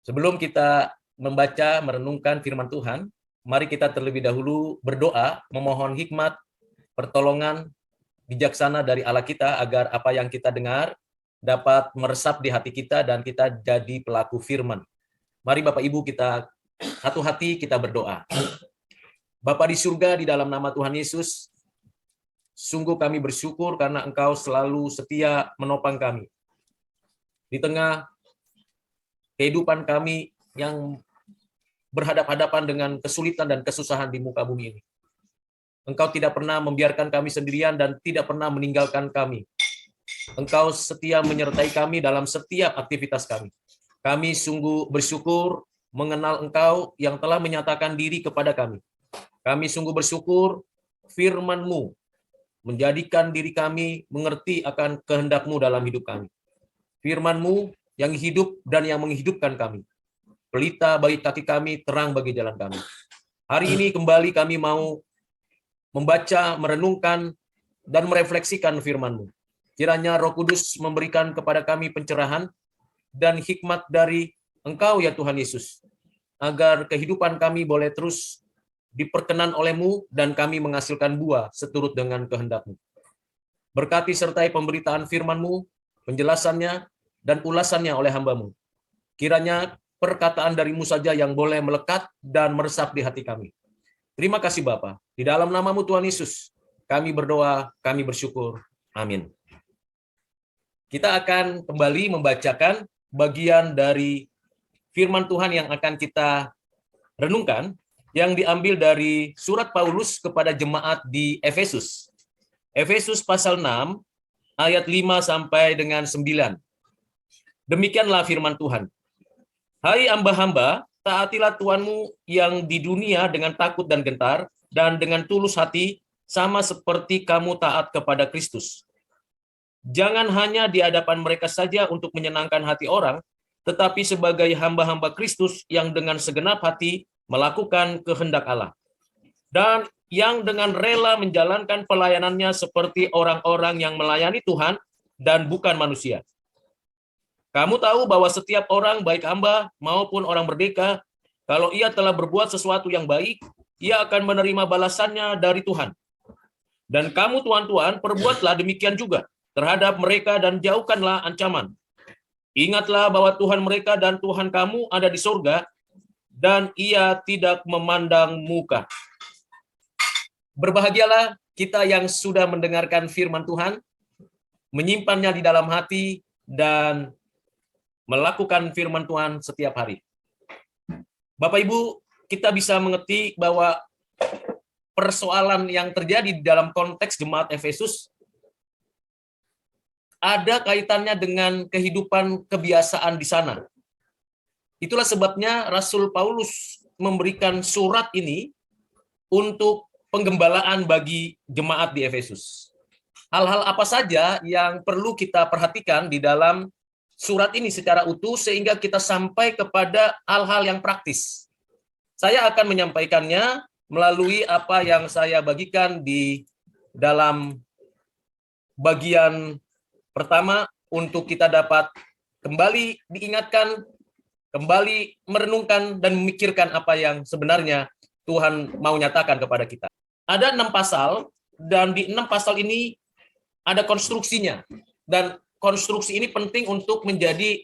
Sebelum kita membaca, merenungkan firman Tuhan, mari kita terlebih dahulu berdoa, memohon hikmat, pertolongan, bijaksana dari Allah kita, agar apa yang kita dengar dapat meresap di hati kita dan kita jadi pelaku firman. Mari Bapak Ibu kita satu hati kita berdoa. Bapa di surga, di dalam nama Tuhan Yesus, sungguh kami bersyukur karena Engkau selalu setia menopang kami. Di tengah kehidupan kami yang berhadapan-hadapan dengan kesulitan dan kesusahan di muka bumi ini. Engkau tidak pernah membiarkan kami sendirian dan tidak pernah meninggalkan kami. Engkau setia menyertai kami dalam setiap aktivitas kami. Kami sungguh bersyukur mengenal Engkau yang telah menyatakan diri kepada kami. Kami sungguh bersyukur firman-Mu menjadikan diri kami mengerti akan kehendak-Mu dalam hidup kami. Firman-Mu yang hidup dan yang menghidupkan kami. Pelita bagi kaki kami, terang bagi jalan kami. Hari ini kembali kami mau membaca, merenungkan, dan merefleksikan firman-Mu. Kiranya Roh Kudus memberikan kepada kami pencerahan dan hikmat dari Engkau ya Tuhan Yesus, agar kehidupan kami boleh terus diperkenan oleh-Mu dan kami menghasilkan buah seturut dengan kehendak-Mu. Berkati sertai pemberitaan firman-Mu, penjelasannya, dan ulasannya oleh hamba-Mu. Kiranya perkataan dari-Mu saja yang boleh melekat dan meresap di hati kami. Terima kasih Bapa. Di dalam nama-Mu Tuhan Yesus, kami berdoa, kami bersyukur. Amin. Kita akan kembali membacakan bagian dari firman Tuhan yang akan kita renungkan, yang diambil dari surat Paulus kepada jemaat di Efesus. Efesus pasal 6, ayat 5 sampai dengan 9. Demikianlah firman Tuhan. Hai hamba-hamba, taatilah Tuhanmu yang di dunia dengan takut dan gentar, dan dengan tulus hati, sama seperti kamu taat kepada Kristus. Jangan hanya di hadapan mereka saja untuk menyenangkan hati orang, tetapi sebagai hamba-hamba Kristus yang dengan segenap hati melakukan kehendak Allah. Dan yang dengan rela menjalankan pelayanannya seperti orang-orang yang melayani Tuhan dan bukan manusia. Kamu tahu bahwa setiap orang, baik hamba maupun orang merdeka, kalau ia telah berbuat sesuatu yang baik, ia akan menerima balasannya dari Tuhan. Dan kamu tuan-tuan, perbuatlah demikian juga terhadap mereka dan jauhkanlah ancaman. Ingatlah bahwa Tuhan mereka dan Tuhan kamu ada di surga, dan ia tidak memandang muka. Berbahagialah kita yang sudah mendengarkan firman Tuhan, menyimpannya di dalam hati, dan melakukan firman Tuhan setiap hari. Bapak Ibu, kita bisa mengerti bahwa persoalan yang terjadi di dalam konteks jemaat Efesus ada kaitannya dengan kehidupan kebiasaan di sana. Itulah sebabnya Rasul Paulus memberikan surat ini untuk penggembalaan bagi jemaat di Efesus. Hal-hal apa saja yang perlu kita perhatikan di dalam surat ini secara utuh sehingga kita sampai kepada hal-hal yang praktis. Saya akan menyampaikannya melalui apa yang saya bagikan di dalam bagian pertama untuk kita dapat kembali diingatkan, kembali merenungkan dan memikirkan apa yang sebenarnya Tuhan mau nyatakan kepada kita. Ada 6 pasal, dan di 6 pasal ini ada konstruksinya. Dan konstruksi ini penting untuk menjadi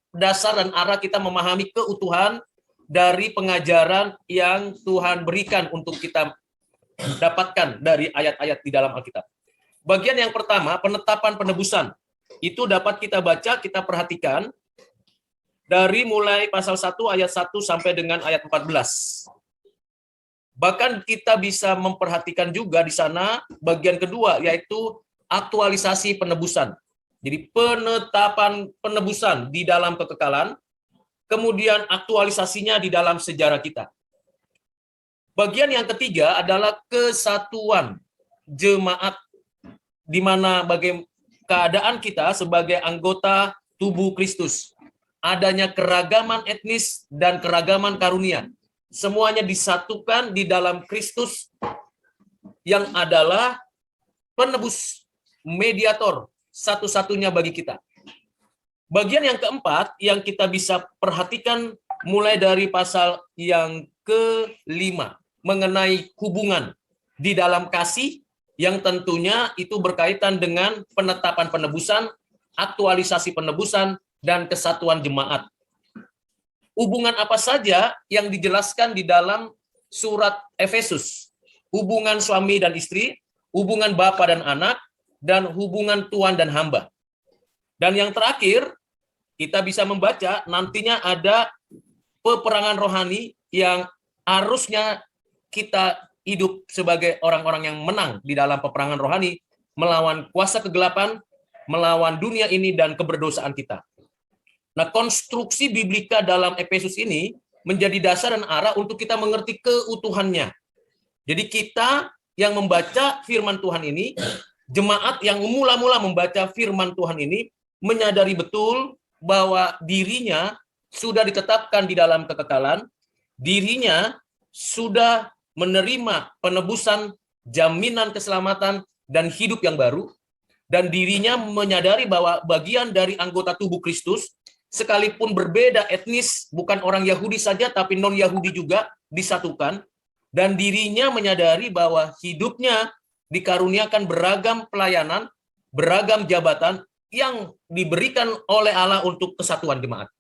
dasar dan arah kita memahami keutuhan dari pengajaran yang Tuhan berikan untuk kita dapatkan dari ayat-ayat di dalam Alkitab. Bagian yang pertama, penetapan penebusan. Itu dapat kita baca, kita perhatikan dari mulai pasal 1 ayat 1 sampai dengan ayat 14. Bahkan kita bisa memperhatikan juga di sana bagian kedua, yaitu aktualisasi penebusan. Jadi penetapan penebusan di dalam kekekalan, kemudian aktualisasinya di dalam sejarah kita. Bagian yang ketiga adalah kesatuan jemaat, di mana bagaimana keadaan kita sebagai anggota tubuh Kristus. Adanya keragaman etnis dan keragaman karunia. Semuanya disatukan di dalam Kristus yang adalah penebus, mediator satu-satunya bagi kita. Bagian yang keempat yang kita bisa perhatikan mulai dari pasal yang kelima mengenai hubungan di dalam kasih yang tentunya itu berkaitan dengan penetapan penebusan, aktualisasi penebusan, dan kesatuan jemaat. Hubungan apa saja yang dijelaskan di dalam surat Efesus? Hubungan suami dan istri, hubungan bapa dan anak, dan hubungan tuan dan hamba. Dan yang terakhir, kita bisa membaca nantinya ada peperangan rohani yang harusnya kita hidup sebagai orang-orang yang menang di dalam peperangan rohani melawan kuasa kegelapan, melawan dunia ini dan keberdosaan kita. Nah, konstruksi biblika dalam Efesus ini menjadi dasar dan arah untuk kita mengerti keutuhannya. Jadi kita yang membaca firman Tuhan ini, jemaat yang mula-mula membaca firman Tuhan ini menyadari betul bahwa dirinya sudah ditetapkan di dalam kekekalan, dirinya sudah menerima penebusan, jaminan keselamatan, dan hidup yang baru, dan dirinya menyadari bahwa bagian dari anggota tubuh Kristus, sekalipun berbeda etnis, bukan orang Yahudi saja, tapi non-Yahudi juga disatukan, dan dirinya menyadari bahwa hidupnya dikaruniakan beragam pelayanan, beragam jabatan, yang diberikan oleh Allah untuk kesatuan jemaat.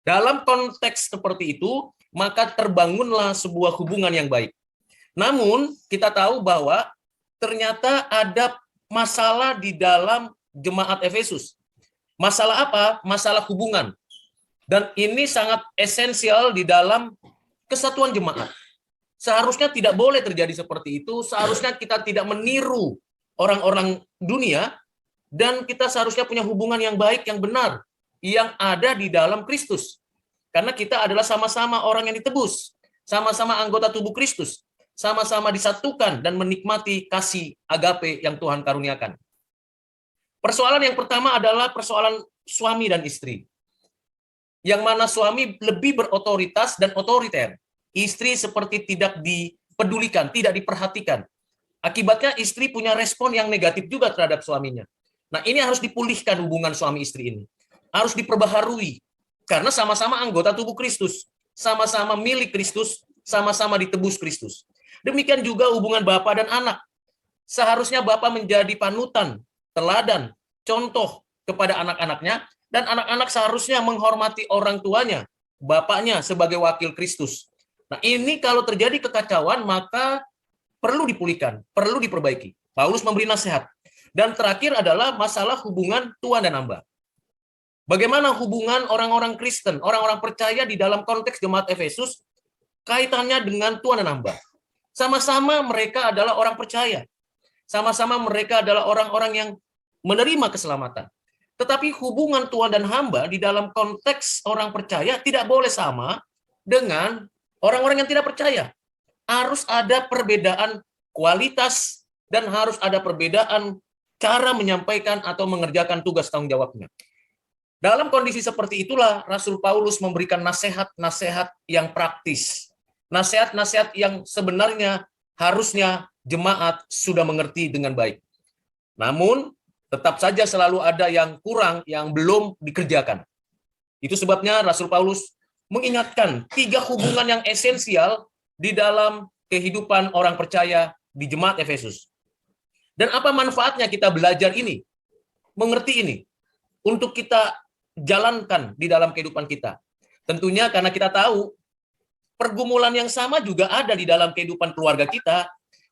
Dalam konteks seperti itu, maka terbangunlah sebuah hubungan yang baik. Namun, kita tahu bahwa ternyata ada masalah di dalam jemaat Efesus. Masalah apa? Masalah hubungan. Dan ini sangat esensial di dalam kesatuan jemaat. Seharusnya tidak boleh terjadi seperti itu, seharusnya kita tidak meniru orang-orang dunia, dan kita seharusnya punya hubungan yang baik, yang benar, yang ada di dalam Kristus. Karena kita adalah sama-sama orang yang ditebus, sama-sama anggota tubuh Kristus, sama-sama disatukan dan menikmati kasih agape yang Tuhan karuniakan. Persoalan yang pertama adalah persoalan suami dan istri. Yang mana suami lebih berotoritas dan otoriter. Istri seperti tidak dipedulikan, tidak diperhatikan. Akibatnya istri punya respon yang negatif juga terhadap suaminya. Nah, ini harus dipulihkan hubungan suami istri ini. Harus diperbaharui. Karena sama-sama anggota tubuh Kristus. Sama-sama milik Kristus. Sama-sama ditebus Kristus. Demikian juga hubungan bapa dan anak. Seharusnya bapa menjadi panutan, teladan, contoh kepada anak-anaknya. Dan anak-anak seharusnya menghormati orang tuanya, bapaknya sebagai wakil Kristus. Nah, ini kalau terjadi kekacauan, maka perlu dipulihkan, perlu diperbaiki. Paulus memberi nasihat. Dan terakhir adalah masalah hubungan tuan dan hamba. Bagaimana hubungan orang-orang Kristen, orang-orang percaya di dalam konteks jemaat Efesus, kaitannya dengan tuan dan hamba. Sama-sama mereka adalah orang percaya. Sama-sama mereka adalah orang-orang yang menerima keselamatan. Tetapi hubungan tuan dan hamba di dalam konteks orang percaya tidak boleh sama dengan orang-orang yang tidak percaya. Harus ada perbedaan kualitas dan harus ada perbedaan cara menyampaikan atau mengerjakan tugas tanggung jawabnya. Dalam kondisi seperti itulah Rasul Paulus memberikan nasihat-nasihat yang praktis. Nasihat-nasihat yang sebenarnya harusnya jemaat sudah mengerti dengan baik. Namun, tetap saja selalu ada yang kurang, yang belum dikerjakan. Itu sebabnya Rasul Paulus mengingatkan 3 hubungan yang esensial di dalam kehidupan orang percaya di jemaat Efesus. Dan apa manfaatnya kita belajar ini, mengerti ini, untuk kita jalankan di dalam kehidupan kita? Tentunya karena kita tahu pergumulan yang sama juga ada di dalam kehidupan keluarga kita,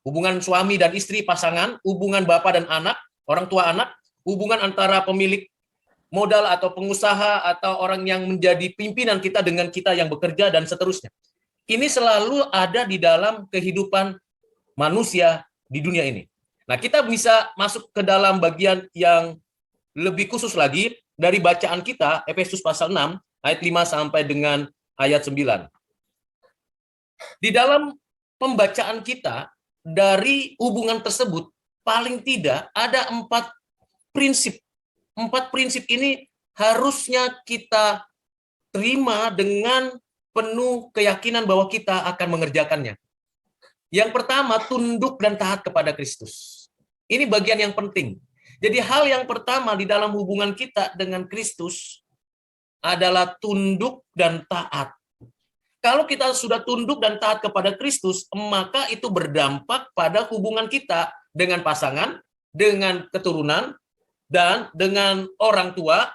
hubungan suami dan istri, pasangan, hubungan bapak dan anak, orang tua anak, hubungan antara pemilik modal atau pengusaha atau orang yang menjadi pimpinan kita dengan kita yang bekerja dan seterusnya. Ini selalu ada di dalam kehidupan manusia di dunia ini. Nah, kita bisa masuk ke dalam bagian yang lebih khusus lagi dari bacaan kita, Efesus pasal 6, ayat 5 sampai dengan ayat 9. Di dalam pembacaan kita, dari hubungan tersebut, paling tidak ada 4 prinsip. 4 prinsip ini harusnya kita terima dengan penuh keyakinan bahwa kita akan mengerjakannya. Yang pertama, tunduk dan taat kepada Kristus. Ini bagian yang penting. Jadi hal yang pertama di dalam hubungan kita dengan Kristus adalah tunduk dan taat. Kalau kita sudah tunduk dan taat kepada Kristus, maka itu berdampak pada hubungan kita dengan pasangan, dengan keturunan, dan dengan orang tua,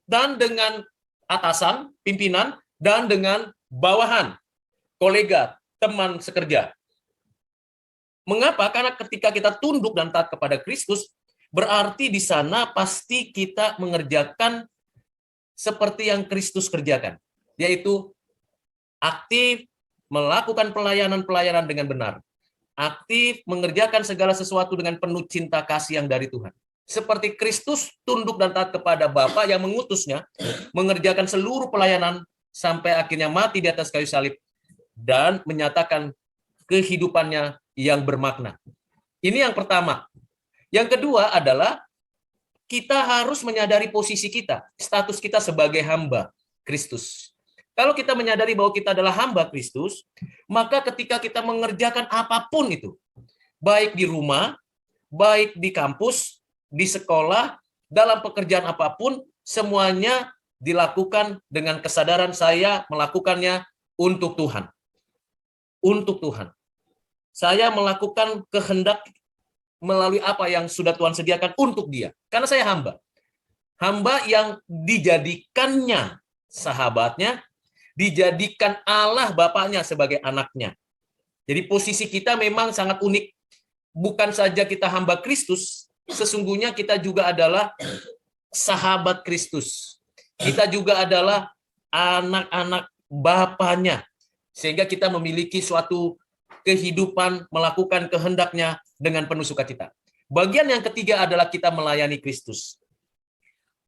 dan dengan atasan, pimpinan, dan dengan bawahan, kolega, teman sekerja. Mengapa? Karena ketika kita tunduk dan taat kepada Kristus, berarti di sana pasti kita mengerjakan seperti yang Kristus kerjakan, yaitu aktif melakukan pelayanan-pelayanan dengan benar, aktif mengerjakan segala sesuatu dengan penuh cinta kasih yang dari Tuhan. Seperti Kristus tunduk dan taat kepada Bapa yang mengutusnya, mengerjakan seluruh pelayanan sampai akhirnya mati di atas kayu salib dan menyatakan kehidupannya yang bermakna. Ini yang pertama. Yang kedua adalah kita harus menyadari posisi kita, status kita sebagai hamba Kristus. Kalau kita menyadari bahwa kita adalah hamba Kristus, maka ketika kita mengerjakan apapun itu, baik di rumah, baik di kampus, di sekolah, dalam pekerjaan apapun, semuanya dilakukan dengan kesadaran saya melakukannya untuk Tuhan. Untuk Tuhan. Saya melakukan kehendak melalui apa yang sudah Tuhan sediakan untuk dia. Karena saya hamba. Hamba yang dijadikannya sahabatnya, dijadikan Allah Bapaknya sebagai anaknya. Jadi posisi kita memang sangat unik. Bukan saja kita hamba Kristus, sesungguhnya kita juga adalah sahabat Kristus. Kita juga adalah anak-anak Bapaknya. Sehingga kita memiliki suatu kehidupan melakukan kehendaknya dengan penuh sukacita. Bagian yang ketiga adalah kita melayani Kristus.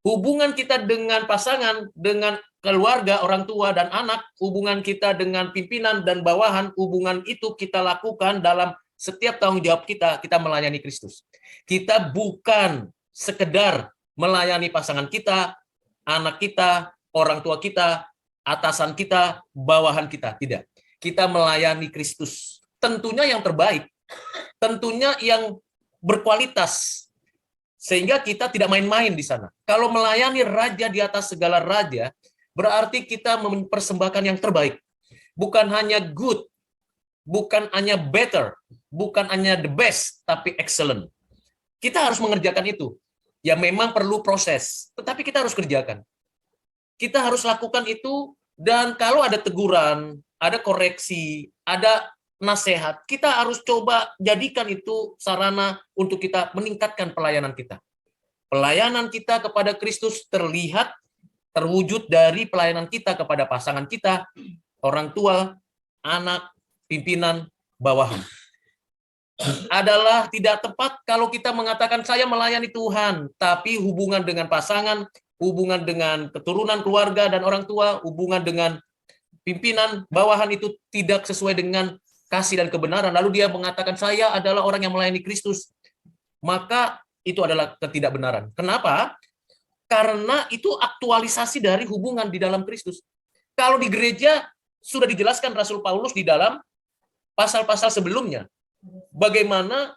Hubungan kita dengan pasangan, dengan keluarga, orang tua, dan anak, hubungan kita dengan pimpinan dan bawahan, hubungan itu kita lakukan dalam setiap tanggung jawab kita melayani Kristus. Kita bukan sekedar melayani pasangan kita, anak kita, orang tua kita, atasan kita, bawahan kita. Tidak. Kita melayani Kristus. Tentunya yang terbaik. Tentunya yang berkualitas. Sehingga kita tidak main-main di sana. Kalau melayani raja di atas segala raja, berarti kita mempersembahkan yang terbaik. Bukan hanya good, bukan hanya better, bukan hanya the best, tapi excellent. Kita harus mengerjakan itu. Ya memang perlu proses, tetapi kita harus kerjakan. Kita harus lakukan itu, dan kalau ada teguran, ada koreksi, ada nasihat, kita harus coba jadikan itu sarana untuk kita meningkatkan pelayanan kita. Pelayanan kita kepada Kristus terlihat, terwujud dari pelayanan kita kepada pasangan kita, orang tua, anak, pimpinan, bawahan. Adalah tidak tepat kalau kita mengatakan saya melayani Tuhan, tapi hubungan dengan pasangan, hubungan dengan keturunan keluarga dan orang tua, hubungan dengan pimpinan, bawahan itu tidak sesuai dengan kasih dan kebenaran, lalu dia mengatakan saya adalah orang yang melayani Kristus, maka itu adalah ketidakbenaran. Kenapa? Karena itu aktualisasi dari hubungan di dalam Kristus. Kalau di gereja sudah dijelaskan Rasul Paulus di dalam pasal-pasal sebelumnya, bagaimana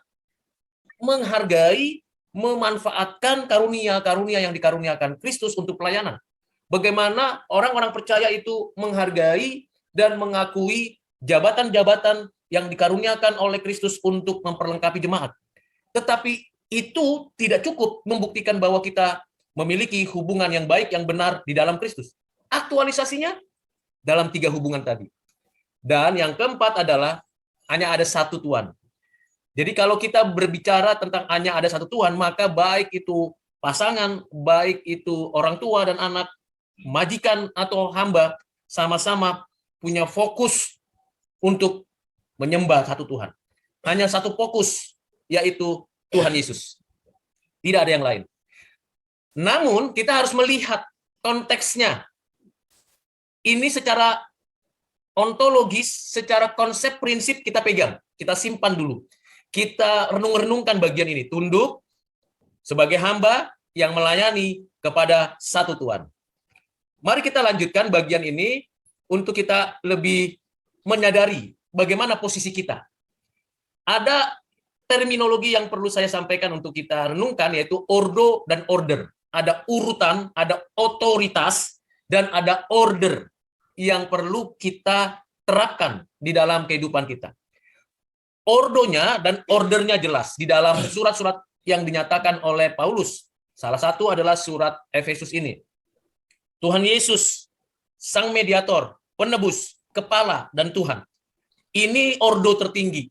menghargai, memanfaatkan karunia-karunia yang dikaruniakan Kristus untuk pelayanan. Bagaimana orang-orang percaya itu menghargai dan mengakui jabatan-jabatan yang dikaruniakan oleh Kristus untuk memperlengkapi jemaat. Tetapi itu tidak cukup membuktikan bahwa kita memiliki hubungan yang baik, yang benar di dalam Kristus. Aktualisasinya dalam 3 hubungan tadi. Dan yang keempat adalah hanya ada satu Tuhan. Jadi kalau kita berbicara tentang hanya ada satu Tuhan, maka baik itu pasangan, baik itu orang tua dan anak, majikan atau hamba, sama-sama punya fokus untuk menyembah satu Tuhan. Hanya satu fokus, yaitu Tuhan Yesus. Tidak ada yang lain. Namun, kita harus melihat konteksnya. Ini secara ontologis, secara konsep prinsip kita pegang. Kita simpan dulu. Kita renung-renungkan bagian ini. Tunduk sebagai hamba yang melayani kepada satu Tuhan. Mari kita lanjutkan bagian ini untuk kita lebih menyadari bagaimana posisi kita. Ada terminologi yang perlu saya sampaikan untuk kita renungkan, yaitu ordo dan order. Ada urutan, ada otoritas, dan ada order yang perlu kita terapkan di dalam kehidupan kita. Ordonya dan ordernya jelas di dalam surat-surat yang dinyatakan oleh Paulus. Salah satu adalah surat Efesus ini. Tuhan Yesus, Sang Mediator, Penebus, Kepala, dan Tuhan. Ini ordo tertinggi.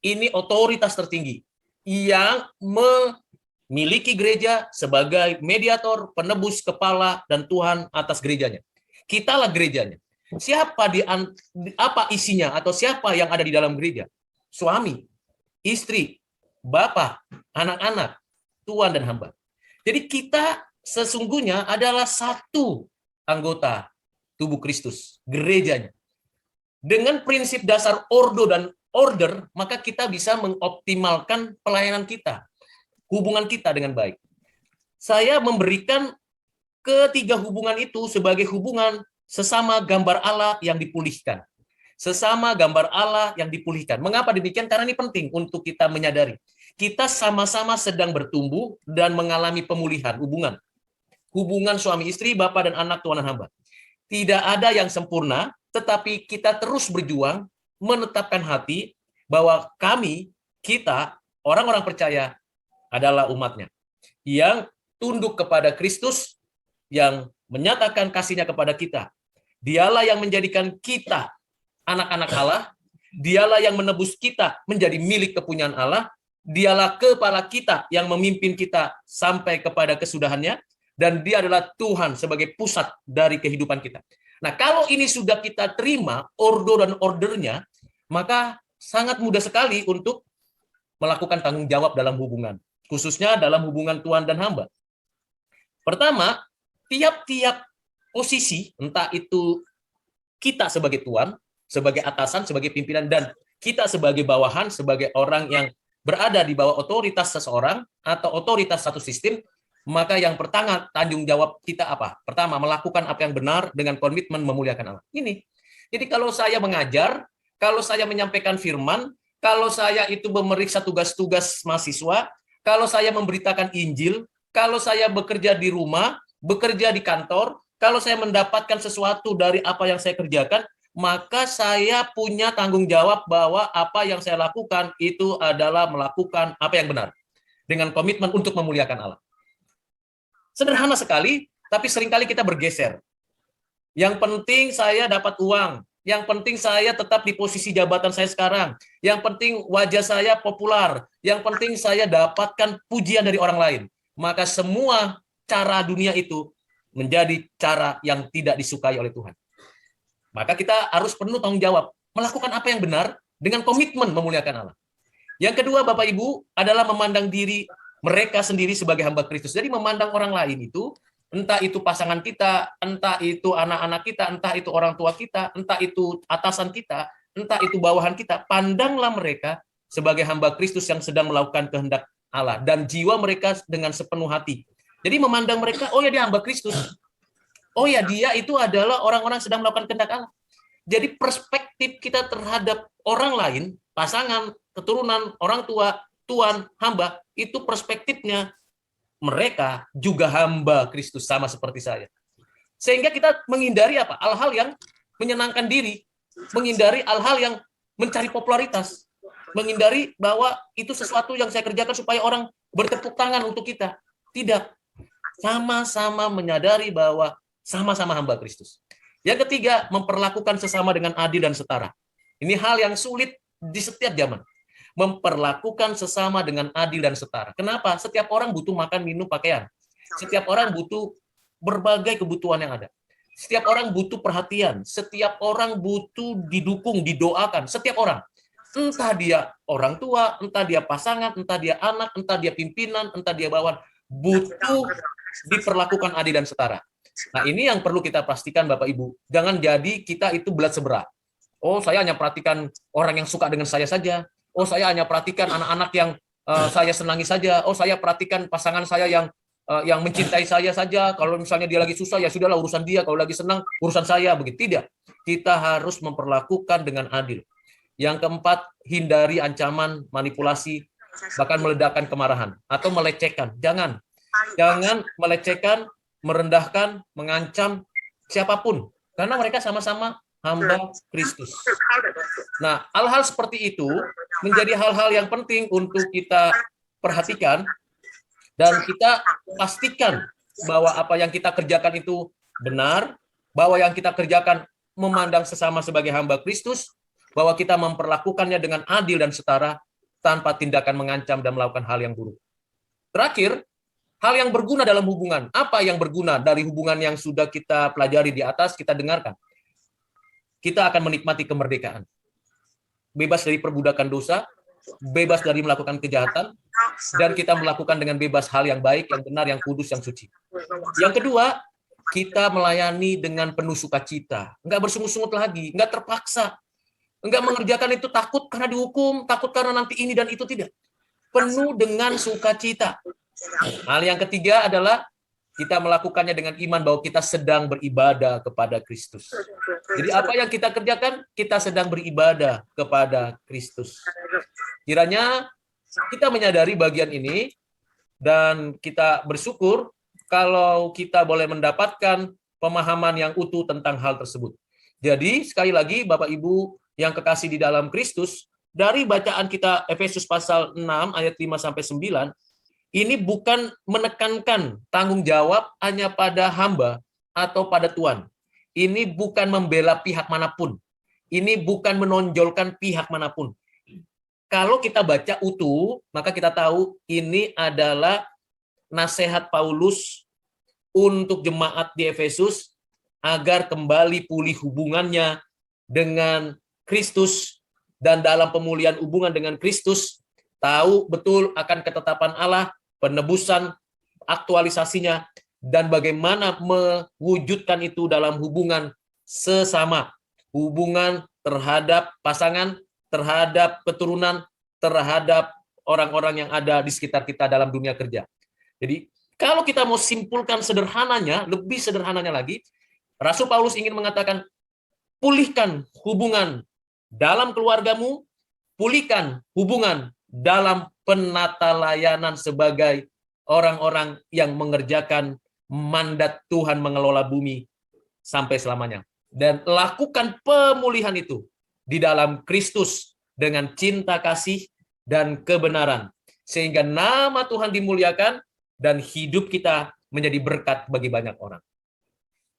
Ini otoritas tertinggi yang memiliki gereja sebagai mediator, penebus, kepala, dan Tuhan atas gerejanya. Kitalah gerejanya. Siapa apa isinya atau siapa yang ada di dalam gereja? Suami, istri, bapak, anak-anak, tuan dan hamba. Jadi kita sesungguhnya adalah satu anggota tubuh Kristus, gerejanya. Dengan prinsip dasar ordo dan order, maka kita bisa mengoptimalkan pelayanan kita, hubungan kita dengan baik. Saya memberikan ketiga hubungan itu sebagai hubungan sesama gambar Allah yang dipulihkan. Sesama gambar Allah yang dipulihkan. Mengapa demikian? Karena ini penting untuk kita menyadari. Kita sama-sama sedang bertumbuh dan mengalami pemulihan hubungan. Hubungan suami istri, bapak dan anak, tuan dan hamba. Tidak ada yang sempurna, tetapi kita terus berjuang menetapkan hati bahwa kita, orang-orang percaya adalah umatnya. Yang tunduk kepada Kristus, yang menyatakan kasihnya kepada kita. Dialah yang menjadikan kita anak-anak Allah, dialah yang menebus kita menjadi milik kepunyaan Allah, dialah kepala kita yang memimpin kita sampai kepada kesudahannya, dan dia adalah Tuhan sebagai pusat dari kehidupan kita. Nah, kalau ini sudah kita terima, ordo dan ordernya, maka sangat mudah sekali untuk melakukan tanggung jawab dalam hubungan, khususnya dalam hubungan Tuhan dan hamba. Pertama, tiap-tiap posisi, entah itu kita sebagai tuan, sebagai atasan, sebagai pimpinan, dan kita sebagai bawahan, sebagai orang yang berada di bawah otoritas seseorang atau otoritas satu sistem, maka yang pertama tanggung jawab kita apa? Pertama, melakukan apa yang benar dengan komitmen memuliakan Allah. Ini. Jadi kalau saya mengajar, kalau saya menyampaikan firman, kalau saya itu memeriksa tugas-tugas mahasiswa, kalau saya memberitakan Injil, kalau saya bekerja di rumah, bekerja di kantor, kalau saya mendapatkan sesuatu dari apa yang saya kerjakan, maka saya punya tanggung jawab bahwa apa yang saya lakukan itu adalah melakukan apa yang benar dengan komitmen untuk memuliakan Allah. Sederhana sekali, tapi seringkali kita bergeser. Yang penting saya dapat uang, yang penting saya tetap di posisi jabatan saya sekarang, yang penting wajah saya populer, yang penting saya dapatkan pujian dari orang lain. Maka semua cara dunia itu menjadi cara yang tidak disukai oleh Tuhan. Maka kita harus penuh tanggung jawab, melakukan apa yang benar dengan komitmen memuliakan Allah. Yang kedua, Bapak Ibu, adalah memandang diri mereka sendiri sebagai hamba Kristus. Jadi memandang orang lain itu, entah itu pasangan kita, entah itu anak-anak kita, entah itu orang tua kita, entah itu atasan kita, entah itu bawahan kita, pandanglah mereka sebagai hamba Kristus yang sedang melakukan kehendak Allah. Dan jiwa mereka dengan sepenuh hati. Jadi memandang mereka, oh ya dia hamba Kristus. Oh ya dia itu adalah orang-orang sedang melakukan kehendak Allah. Jadi perspektif kita terhadap orang lain, pasangan, keturunan, orang tua, tuan, hamba, itu perspektifnya mereka juga hamba Kristus sama seperti saya. Sehingga kita menghindari apa? Hal-hal yang menyenangkan diri, menghindari hal-hal yang mencari popularitas, menghindari bahwa itu sesuatu yang saya kerjakan supaya orang bertepuk tangan untuk kita. Tidak. Sama-sama menyadari bahwa sama-sama hamba Kristus. Yang ketiga, memperlakukan sesama dengan adil dan setara. Ini hal yang sulit di setiap zaman. Memperlakukan sesama dengan adil dan setara. Kenapa? Setiap orang butuh makan, minum, pakaian. Setiap orang butuh berbagai kebutuhan yang ada. Setiap orang butuh perhatian. Setiap orang butuh didukung, didoakan. Setiap orang. Entah dia orang tua, entah dia pasangan, entah dia anak, entah dia pimpinan, entah dia bawahan. Butuh diperlakukan adil dan setara. Nah, ini yang perlu kita pastikan, Bapak Ibu. Jangan jadi kita itu belat sebelah. Oh, saya hanya perhatikan orang yang suka dengan saya saja. Oh, saya hanya perhatikan anak-anak yang saya senangi saja. Oh, saya perhatikan pasangan saya yang mencintai saya saja. Kalau misalnya dia lagi susah, ya sudahlah urusan dia. Kalau lagi senang, urusan saya. Begitu. Tidak. Kita harus memperlakukan dengan adil. Yang keempat, hindari ancaman, manipulasi, bahkan meledakkan kemarahan atau melecehkan. Jangan melecehkan, merendahkan, mengancam siapapun, karena mereka sama-sama hamba Kristus. Nah, hal-hal seperti itu menjadi hal-hal yang penting untuk kita perhatikan dan kita pastikan bahwa apa yang kita kerjakan itu benar, bahwa yang kita kerjakan memandang sesama sebagai hamba Kristus, bahwa kita memperlakukannya dengan adil dan setara tanpa tindakan mengancam dan melakukan hal yang buruk. Terakhir, hal yang berguna dalam hubungan. Apa yang berguna dari hubungan yang sudah kita pelajari di atas, kita dengarkan. Kita akan menikmati kemerdekaan. Bebas dari perbudakan dosa, bebas dari melakukan kejahatan, dan kita melakukan dengan bebas hal yang baik, yang benar, yang kudus, yang suci. Yang kedua, kita melayani dengan penuh sukacita. Enggak bersungut-sungut lagi, enggak terpaksa. Enggak mengerjakan itu takut karena dihukum, takut karena nanti ini dan itu, tidak. Penuh dengan sukacita. Hal yang ketiga adalah kita melakukannya dengan iman bahwa kita sedang beribadah kepada Kristus. Jadi apa yang kita kerjakan, kita sedang beribadah kepada Kristus. Kiranya kita menyadari bagian ini dan kita bersyukur kalau kita boleh mendapatkan pemahaman yang utuh tentang hal tersebut. Jadi sekali lagi Bapak Ibu yang kekasih di dalam Kristus, dari bacaan kita Efesus pasal 6 ayat 5 sampai 9, ini bukan menekankan tanggung jawab hanya pada hamba atau pada Tuhan. Ini bukan membela pihak manapun. Ini bukan menonjolkan pihak manapun. Kalau kita baca utuh, maka kita tahu ini adalah nasihat Paulus untuk jemaat di Efesus agar kembali pulih hubungannya dengan Kristus, dan dalam pemulihan hubungan dengan Kristus, tahu betul akan ketetapan Allah, penebusan, aktualisasinya, dan bagaimana mewujudkan itu dalam hubungan sesama, hubungan terhadap pasangan, terhadap keturunan, terhadap orang-orang yang ada di sekitar kita dalam dunia kerja. Jadi, kalau kita mau simpulkan sederhananya, lebih sederhananya lagi, Rasul Paulus ingin mengatakan, pulihkan hubungan dalam keluargamu, pulihkan hubungan dalam penata layanan sebagai orang-orang yang mengerjakan mandat Tuhan mengelola bumi sampai selamanya. Dan lakukan pemulihan itu di dalam Kristus dengan cinta kasih dan kebenaran. Sehingga nama Tuhan dimuliakan dan hidup kita menjadi berkat bagi banyak orang.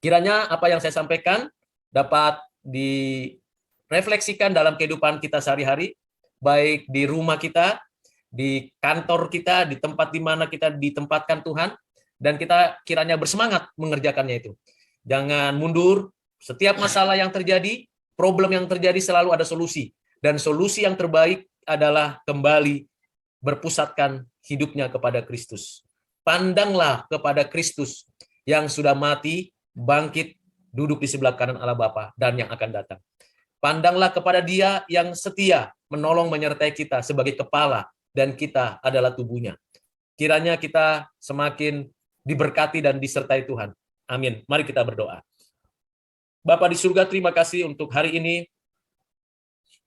Kiranya apa yang saya sampaikan dapat direfleksikan dalam kehidupan kita sehari-hari, baik di rumah kita, di kantor kita, di tempat di mana kita ditempatkan Tuhan, dan kita kiranya bersemangat mengerjakannya itu. Jangan mundur, setiap masalah yang terjadi, problem yang terjadi selalu ada solusi, dan solusi yang terbaik adalah kembali berpusatkan hidupnya kepada Kristus. Pandanglah kepada Kristus yang sudah mati, bangkit, duduk di sebelah kanan Allah Bapa dan yang akan datang. Pandanglah kepada Dia yang setia, menolong menyertai kita sebagai kepala, dan kita adalah tubuhnya. Kiranya kita semakin diberkati dan disertai Tuhan. Amin. Mari kita berdoa. Bapa di surga, terima kasih untuk hari ini.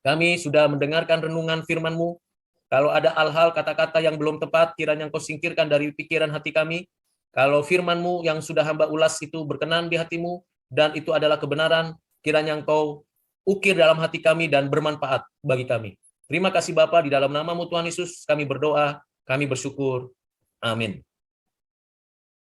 Kami sudah mendengarkan renungan firman-Mu. Kalau ada hal-hal, kata-kata yang belum tepat, kiranya Engkau singkirkan dari pikiran hati kami. Kalau firman-Mu yang sudah hamba ulas itu berkenan di hati-Mu, dan itu adalah kebenaran, kiranya Engkau ukir dalam hati kami dan bermanfaat bagi kami. Terima kasih Bapa, di dalam nama-Mu Tuhan Yesus kami berdoa, kami bersyukur. Amin.